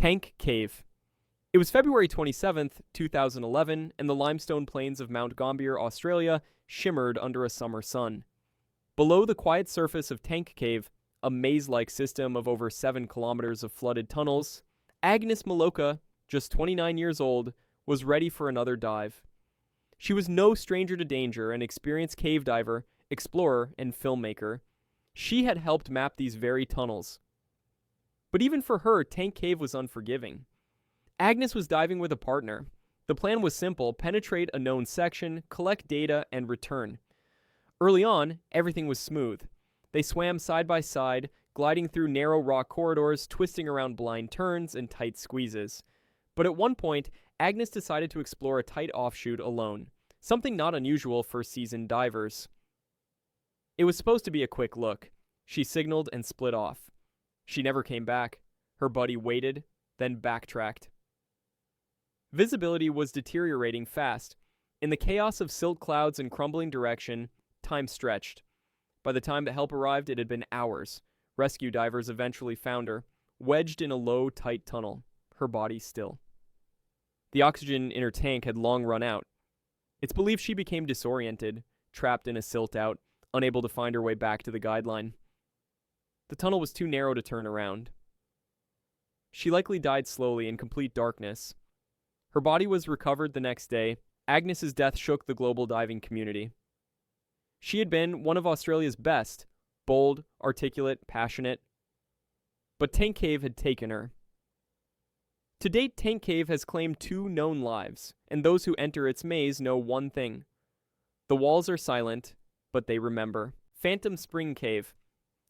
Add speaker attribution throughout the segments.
Speaker 1: Tank Cave. It was February 27th, 2011, and the limestone plains of Mount Gambier, Australia, shimmered under a summer sun. Below the quiet surface of Tank Cave, a maze-like system of over 7 kilometers of flooded tunnels, Agnes Maloka, just 29 years old, was ready for another dive. She was no stranger to danger, an experienced cave diver, explorer, and filmmaker. She had helped map these very tunnels. But even for her, Tank Cave was unforgiving. Agnes was diving with a partner. The plan was simple: penetrate a known section, collect data, and return. Early on, everything was smooth. They swam side by side, gliding through narrow rock corridors, twisting around blind turns and tight squeezes. But at one point, Agnes decided to explore a tight offshoot alone, something not unusual for seasoned divers. It was supposed to be a quick look. She signaled and split off. She never came back. Her buddy waited, then backtracked. Visibility was deteriorating fast. In the chaos of silt clouds and crumbling direction, time stretched. By the time the help arrived, it had been hours. Rescue divers eventually found her, wedged in a low, tight tunnel, her body still. The oxygen in her tank had long run out. It's believed she became disoriented, trapped in a silt out, unable to find her way back to the guideline. The tunnel was too narrow to turn around. She likely died slowly in complete darkness. Her body was recovered the next day. Agnes's death shook the global diving community. She had been one of Australia's best, bold, articulate, passionate. But Tank Cave had taken her. To date, Tank Cave has claimed 2 known lives, and those who enter its maze know one thing. The walls are silent, but they remember. Phantom Spring Cave.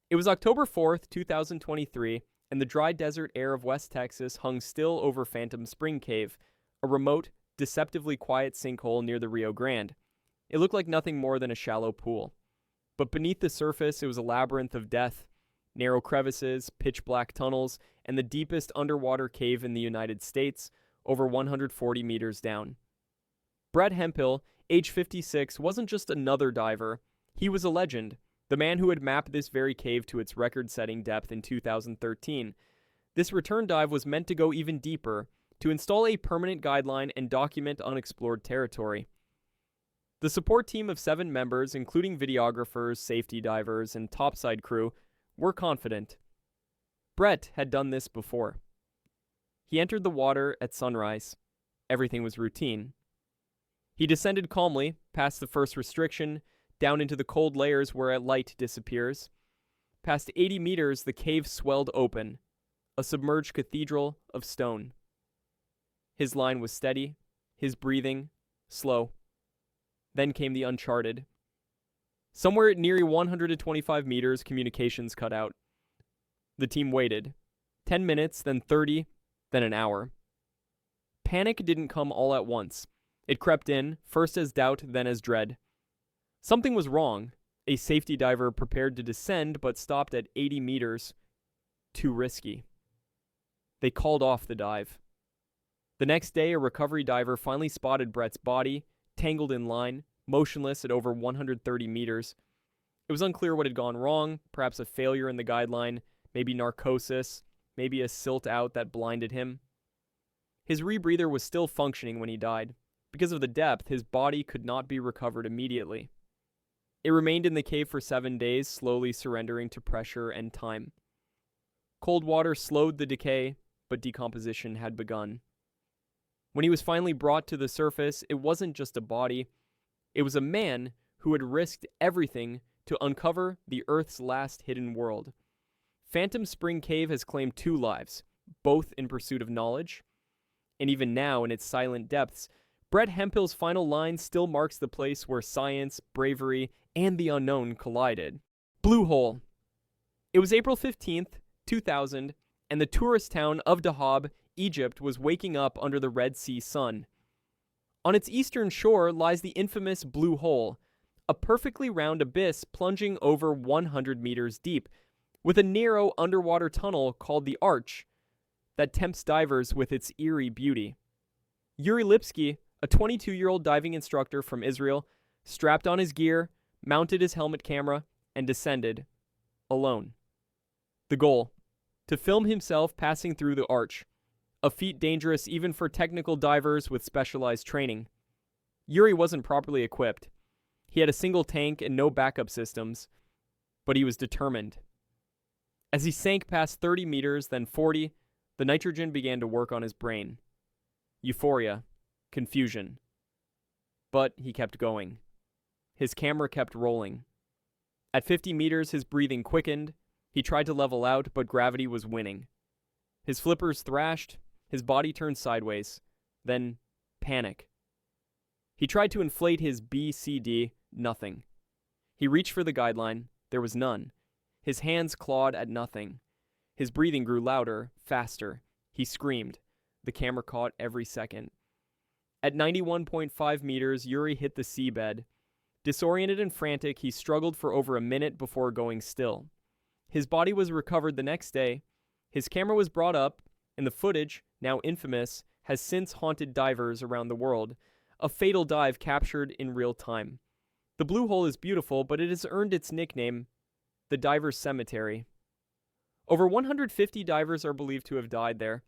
Speaker 1: It was October 4th, 2023, and the dry desert air of West Texas hung still over Phantom Spring Cave, a remote, deceptively quiet sinkhole near the Rio Grande. It looked like nothing more than a shallow pool. But beneath the surface, it was a labyrinth of death. Narrow crevices, pitch-black tunnels, and the deepest underwater cave in the United States, over 140 meters down. Brett Hemphill, age 56, wasn't just another diver. He was a legend, the man who had mapped this very cave to its record-setting depth in 2013. This return dive was meant to go even deeper, to install a permanent guideline and document unexplored territory. The support team of 7 members, including videographers, safety divers, and topside crew, were confident. Brett had done this before. He entered the water at sunrise. Everything was routine. He descended calmly, past the first restriction, down into the cold layers where light disappears. Past 80 meters, the cave swelled open, a submerged cathedral of stone. His line was steady, his breathing slow. Then came the uncharted. Somewhere at near 125 meters, communications cut out. The team waited. 10 minutes, then 30, then an hour. Panic didn't come all at once. It crept in, first as doubt, then as dread. Something was wrong. A safety diver prepared to descend, but stopped at 80 meters. Too risky. They called off the dive. The next day, a recovery diver finally spotted Brett's body, tangled in line, motionless at over 130 meters. It was unclear what had gone wrong, perhaps a failure in the guideline, maybe narcosis, maybe a silt out that blinded him. His rebreather was still functioning when he died. Because of the depth, his body could not be recovered immediately. It remained in the cave for 7 days, slowly surrendering to pressure and time. Cold water slowed the decay, but decomposition had begun. When he was finally brought to the surface, it wasn't just a body. It was a man who had risked everything to uncover the Earth's last hidden world. Phantom Spring Cave has claimed 2 lives, both in pursuit of knowledge. And even now, in its silent depths, Brett Hemphill's final line still marks the place where science, bravery, and the unknown collided. Blue Hole. It was April 15th, 2000, and the tourist town of Dahab, Egypt, was waking up under the Red Sea sun. On its eastern shore lies the infamous Blue Hole, a perfectly round abyss plunging over 100 meters deep, with a narrow underwater tunnel called the Arch that tempts divers with its eerie beauty. Yuri Lipsky, a 22-year-old diving instructor from Israel, strapped on his gear, mounted his helmet camera, and descended, alone. The goal: to film himself passing through the arch, a feat dangerous even for technical divers with specialized training. Yuri wasn't properly equipped. He had a single tank and no backup systems, but he was determined. As he sank past 30 meters, then 40, the nitrogen began to work on his brain. Euphoria. Confusion. But he kept going. His camera kept rolling. At 50 meters, his breathing quickened. He tried to level out, but gravity was winning. His flippers thrashed. His body turned sideways. Then, panic. He tried to inflate his BCD. Nothing. He reached for the guideline. There was none. His hands clawed at nothing. His breathing grew louder, faster. He screamed. The camera caught every second. At 91.5 meters, Yuri hit the seabed. Disoriented and frantic, he struggled for over a minute before going still. His body was recovered the next day. His camera was brought up, and the footage, now infamous, has since haunted divers around the world. A fatal dive captured in real time. The blue hole is beautiful, but it has earned its nickname, the Diver's Cemetery. Over 150 divers are believed to have died there.